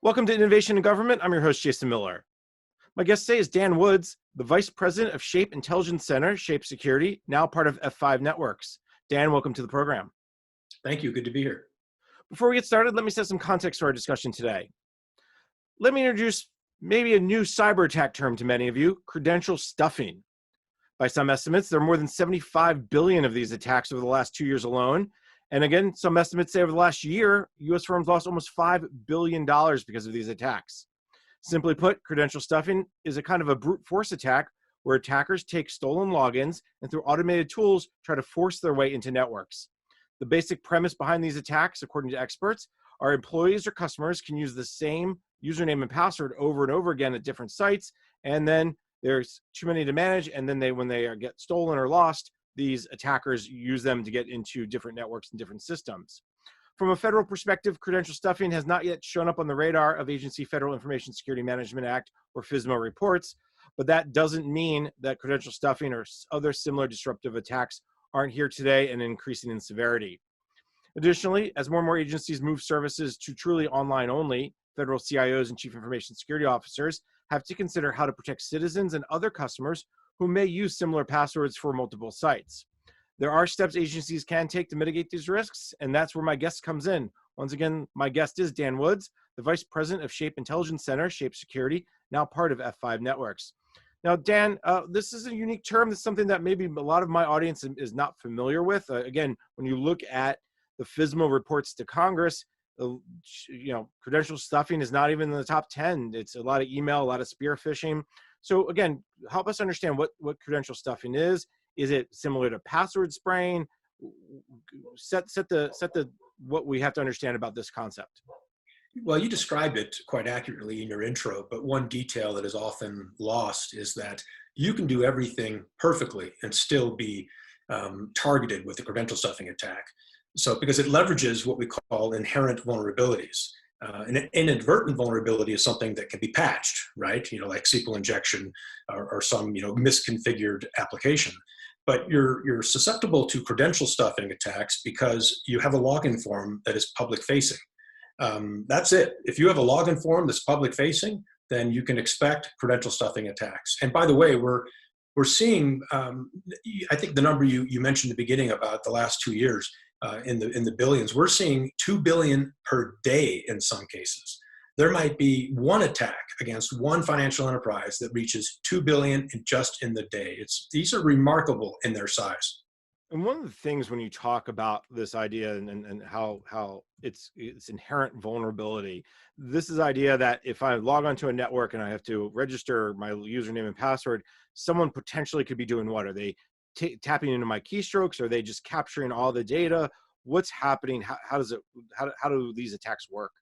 Welcome to Innovation in Government. I'm your host, Jason Miller. My guest today is Dan Woods, the Vice President of Shape Intelligence Center, Shape Security, now part of F5 Networks. Dan, welcome to the program. Thank you. Good to be here. Before we get started, let me set some context for our discussion today. Let me introduce maybe a new cyber attack term to many of you, credential stuffing. By some estimates, there are more than 75 billion of these attacks over the last 2 years alone. And again, some estimates say over the last year, U.S. firms lost almost $5 billion because of these attacks. Simply put, credential stuffing is a kind of a brute force attack where attackers take stolen logins and through automated tools try to force their way into networks. The basic premise behind these attacks, according to experts, are employees or customers can use the same username and password over and over again at different sites, and then there's too many to manage, and then when they get stolen or lost, these attackers use them to get into different networks and different systems. From a federal perspective, credential stuffing has not yet shown up on the radar of agency Federal Information Security Management Act or FISMA reports, but that doesn't mean that credential stuffing or other similar disruptive attacks aren't here today and increasing in severity. Additionally, as more and more agencies move services to truly online only, federal CIOs and chief information security officers have to consider how to protect citizens and other customers who may use similar passwords for multiple sites. There are steps agencies can take to mitigate these risks, and that's where my guest comes in. Once again, my guest is Dan Woods, the Vice President of Shape Intelligence Center, Shape Security, now part of F5 Networks. Now, Dan, this is a unique term. This is something that maybe a lot of my audience is not familiar with. Again, when you look at the FISMA reports to Congress, credential stuffing is not even in the top 10. It's a lot of email, a lot of spear phishing. So again, help us understand what credential stuffing is. Is it similar to password spraying? Set the what we have to understand about this concept. Well, you described it quite accurately in your intro, but one detail that is often lost is that you can do everything perfectly and still be targeted with a credential stuffing attack. So because it leverages what we call inherent vulnerabilities. An inadvertent vulnerability is something that can be patched, right? Like SQL injection or some misconfigured application. But you're susceptible to credential stuffing attacks because you have a login form that is public facing. That's it. If you have a login form that's public facing, then you can expect credential stuffing attacks. And by the way, we're seeing, I think the number you mentioned at the beginning about the last 2 years, in the billions, we're seeing 2 billion per day in some cases. There might be one attack against one financial enterprise that reaches 2 billion just in the day. These are remarkable in their size. And one of the things when you talk about this idea and how it's inherent vulnerability, this is the idea that if I log onto a network and I have to register my username and password, someone potentially could be doing what? Are they tapping into my keystrokes? Are they just capturing all the data? What's happening? How do these attacks work?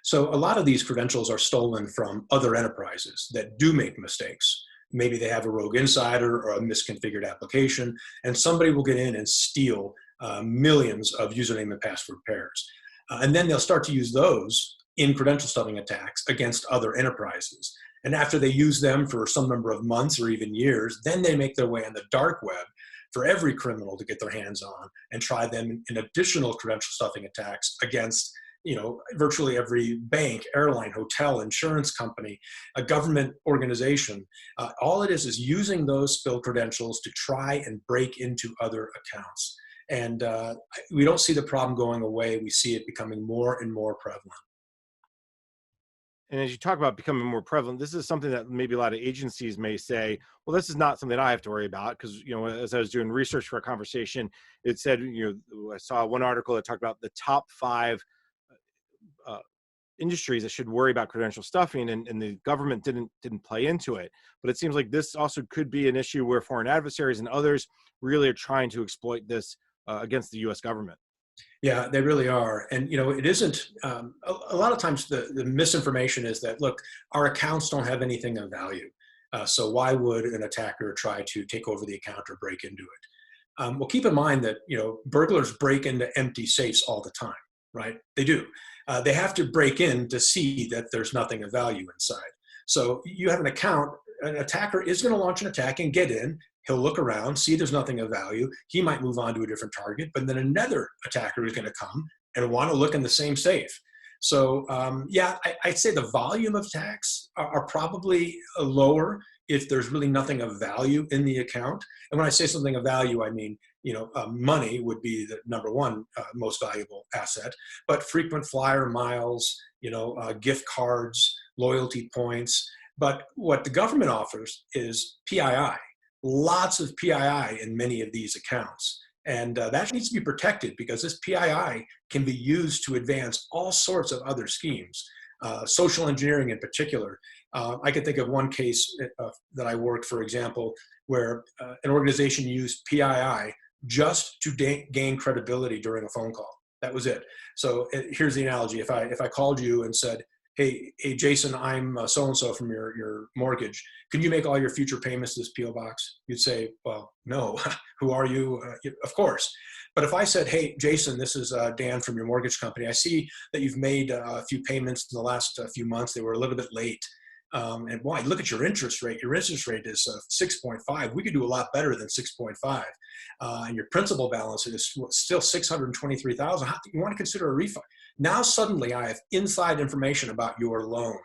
So a lot of these credentials are stolen from other enterprises that do make mistakes. Maybe they have a rogue insider or a misconfigured application, and somebody will get in and steal millions of username and password pairs. And then they'll start to use those in credential stuffing attacks against other enterprises. And after they use them for some number of months or even years, then they make their way on the dark web for every criminal to get their hands on and try them in additional credential stuffing attacks against virtually every bank, airline, hotel, insurance company, a government organization. All it is using those spilled credentials to try and break into other accounts. And we don't see the problem going away. We see it becoming more and more prevalent. And as you talk about becoming more prevalent, this is something that maybe a lot of agencies may say, well, this is not something I have to worry about. Because, as I was doing research for a conversation, it said, I saw one article that talked about the top 5 industries that should worry about credential stuffing, and the government didn't play into it. But it seems like this also could be an issue where foreign adversaries and others really are trying to exploit this against the U.S. government. Yeah, they really are. And, it isn't, a lot of times the misinformation is that, look, our accounts don't have anything of value. So why would an attacker try to take over the account or break into it? Well, keep in mind that, burglars break into empty safes all the time, right? They do. They have to break in to see that there's nothing of value inside. So you have an account, an attacker is going to launch an attack and get in. He'll look around, see there's nothing of value. He might move on to a different target, but then another attacker is going to come and want to look in the same safe. So yeah, I'd say the volume of attacks are probably lower if there's really nothing of value in the account. And when I say something of value, I mean, money would be the number one most valuable asset, but frequent flyer miles, gift cards, loyalty points. But what the government offers is PII, lots of PII in many of these accounts. And that needs to be protected because this PII can be used to advance all sorts of other schemes, social engineering in particular. I can think of one case that I worked, for example, where an organization used PII just to gain credibility during a phone call. That was it. So here's the analogy. If I called you and said, hey, Jason, I'm so-and-so from your mortgage. Can you make all your future payments to this PO box? You'd say, well, no. Who are you? Of course. But if I said, hey, Jason, this is Dan from your mortgage company. I see that you've made a few payments in the last few months. They were a little bit late. And why? Look at your interest rate. Your interest rate is 6.5. We could do a lot better than 6.5. And your principal balance is still 623,000. You want to consider a refi? Now suddenly I have inside information about your loan.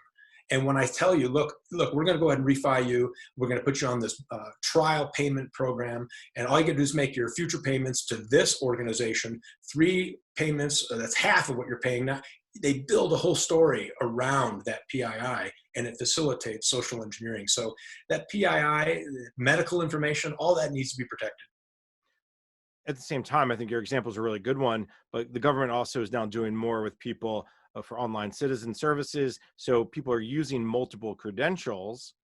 And when I tell you, look, we're going to go ahead and refi you. We're going to put you on this trial payment program. And all you got to do is make your future payments to this organization, 3 payments, that's half of what you're paying now. They build a whole story around that PII, and it facilitates social engineering. So that PII, medical information, all that needs to be protected. At the same time, I think your example is a really good one, but the government also is now doing more with people for online citizen services. So people are using multiple credentials.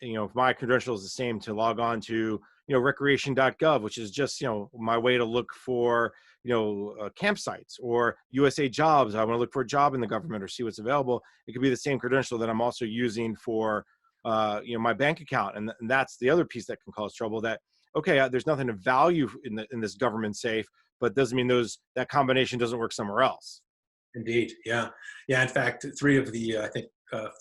If my credential is the same to log on to, recreation.gov, which is just, my way to look for, campsites, or USA Jobs. I want to look for a job in the government or see what's available. It could be the same credential that I'm also using for, my bank account. And that's the other piece that can cause trouble. That, okay, there's nothing of value in this government safe, but doesn't mean that combination doesn't work somewhere else. Indeed, yeah. In fact, 3 of the I think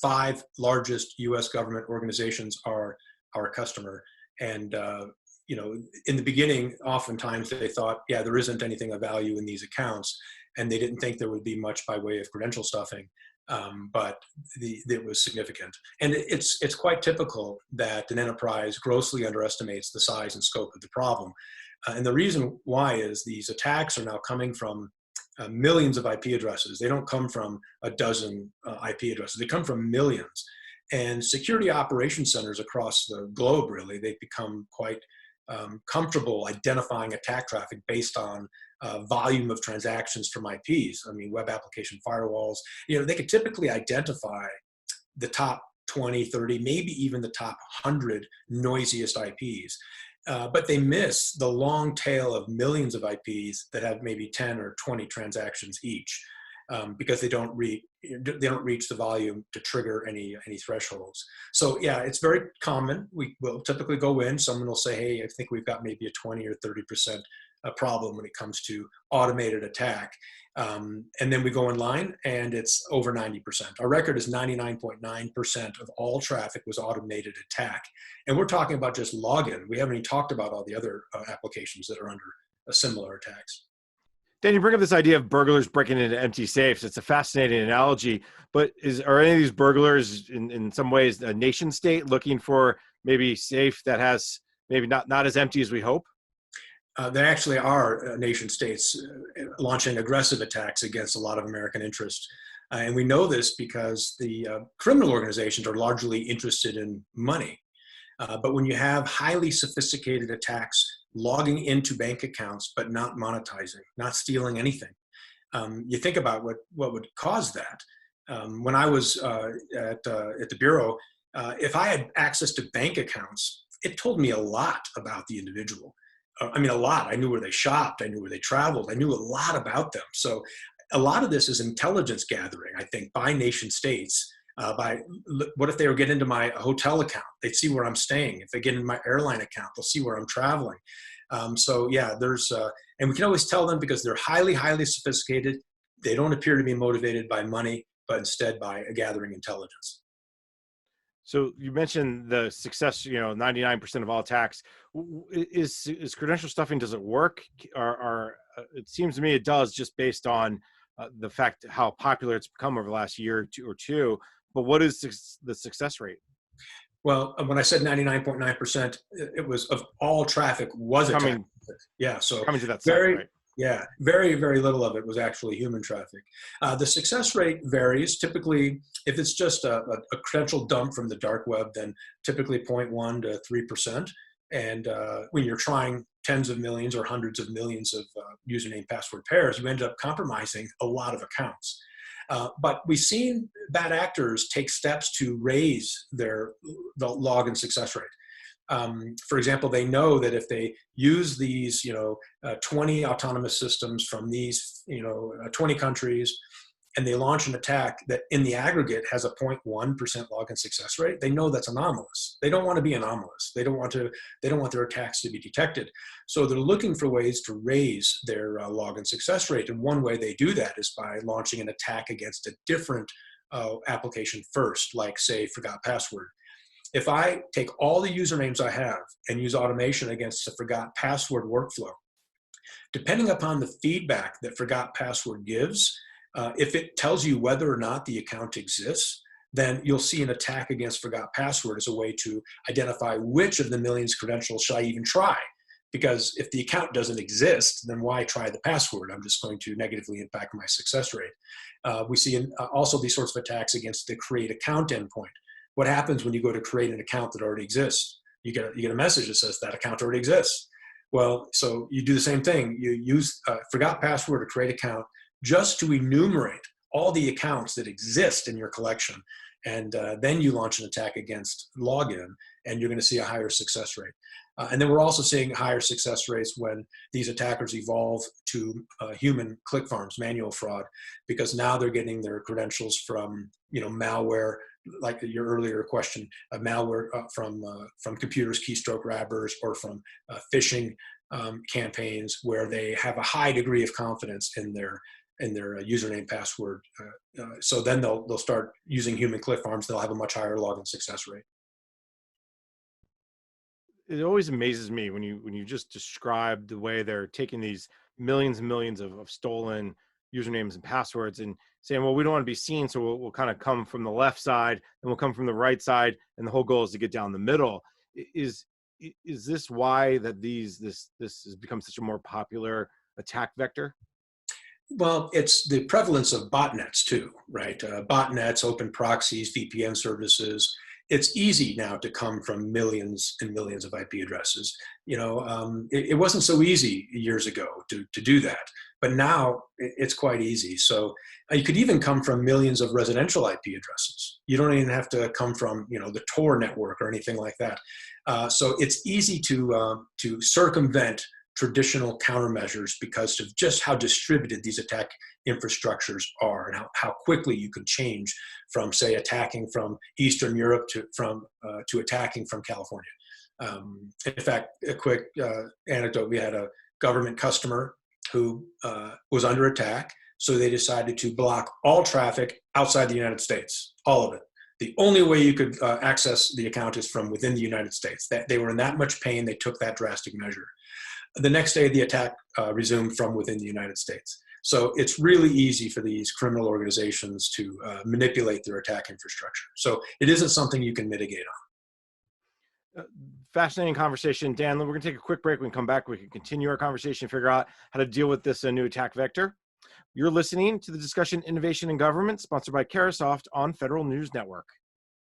5 largest U.S. government organizations are our customer. And in the beginning, oftentimes they thought, yeah, there isn't anything of value in these accounts, and they didn't think there would be much by way of credential stuffing. But it was significant, and it's quite typical that an enterprise grossly underestimates the size and scope of the problem. And the reason why is these attacks are now coming from millions of IP addresses. They don't come from a dozen IP addresses. They come from millions. And security operations centers across the globe, really, they've become quite comfortable identifying attack traffic based on volume of transactions from IPs. I mean, web application firewalls, they could typically identify the top 20, 30, maybe even the top 100 noisiest IPs. But they miss the long tail of millions of IPs that have maybe 10 or 20 transactions each, because they don't reach the volume to trigger any thresholds. So yeah, it's very common. We will typically go in. Someone will say, "Hey, I think we've got maybe a 20 or 30% problem when it comes to automated attack." And then we go in line, and it's over 90%. Our record is 99.9% of all traffic was automated attack. And we're talking about just login. We haven't even talked about all the other applications that are under similar attacks. Dan, you bring up this idea of burglars breaking into empty safes. It's a fascinating analogy, but are any of these burglars in some ways a nation state looking for maybe safe that has maybe not as empty as we hope? There actually are nation states launching aggressive attacks against a lot of American interests. And we know this because the criminal organizations are largely interested in money. But when you have highly sophisticated attacks logging into bank accounts, but not monetizing, not stealing anything, you think about what would cause that. When I was at the Bureau, if I had access to bank accounts, it told me a lot about the individual. I mean, a lot. I knew where they shopped. I knew where they traveled. I knew a lot about them. So a lot of this is intelligence gathering, I think, by nation states. What if they were getting into my hotel account? They'd see where I'm staying. If they get into my airline account, they'll see where I'm traveling. So yeah, and we can always tell them because they're highly, highly sophisticated. They don't appear to be motivated by money, but instead by gathering intelligence. So you mentioned the success, 99% of all attacks. Is credential stuffing, does it work? It seems to me it does, just based on the fact how popular it's become over the last year or two. But what is the success rate? Well, when I said 99.9%, it was of all traffic was attack. Coming Yeah, so coming to that site, very, right? yeah, very, very little of it was actually human traffic. The success rate varies. Typically, if it's just a credential dump from the dark web, then typically 0.1 to 3%. And when you're trying tens of millions or hundreds of millions of username password pairs, you end up compromising a lot of accounts. But we've seen bad actors take steps to raise the log and success rate. For example, they know that if they use these, 20 autonomous systems from these, 20 countries, and they launch an attack that in the aggregate has a 0.1% login success rate, they know that's anomalous. They don't want to be anomalous. They don't want their attacks to be detected. So they're looking for ways to raise their login success rate. And one way they do that is by launching an attack against a different application first, like say forgot password. If I take all the usernames I have and use automation against the forgot password workflow, depending upon the feedback that forgot password gives, if it tells you whether or not the account exists, then you'll see an attack against forgot password as a way to identify which of the millions credentials should I even try. Because if the account doesn't exist, then why try the password? I'm just going to negatively impact my success rate. We see also these sorts of attacks against the create account endpoint. What happens when you go to create an account that already exists? You get a message that says that account already exists. Well, so you do the same thing. You use forgot password or create account just to enumerate all the accounts that exist in your collection. And then you launch an attack against login, and you're going to see a higher success rate. And then we're also seeing higher success rates when these attackers evolve to human click farms, manual fraud, because now they're getting their credentials from malware, like your earlier question, malware from computers, keystroke grabbers, or from phishing campaigns where they have a high degree of confidence in their username password. So then they'll start using human click farms. They'll have a much higher login success rate. It always amazes me when you just describe the way they're taking these millions and millions of stolen usernames and passwords and saying, well, we don't want to be seen, so we'll kind of come from the left side and we'll come from the right side, and the whole goal is to get down the middle. Is this why that this has become such a more popular attack vector? Well, it's the prevalence of botnets too, right? Botnets, open proxies, VPN services. It's easy now to come from millions and millions of IP addresses. It wasn't so easy years ago to do that, but now it's quite easy. So you could even come from millions of residential IP addresses. You don't even have to come from the Tor network or anything like that. So it's easy to circumvent traditional countermeasures because of just how distributed these attack infrastructures are, and how quickly you can change from, say, attacking from Eastern Europe to attacking from California. In fact, a quick anecdote: we had a government customer who was under attack, so they decided to block all traffic outside the United States, all of it. The only way you could access the account is from within the United States. That they were in that much pain, they took that drastic measure. The next day, the attack resumed from within the United States. So it's really easy for these criminal organizations to manipulate their attack infrastructure. So it isn't something you can mitigate on. Fascinating conversation, Dan. We're going to take a quick break. When we come back, we can continue our conversation, figure out how to deal with this new attack vector. You're listening to the discussion Innovation in Government, sponsored by Carahsoft on Federal News Network.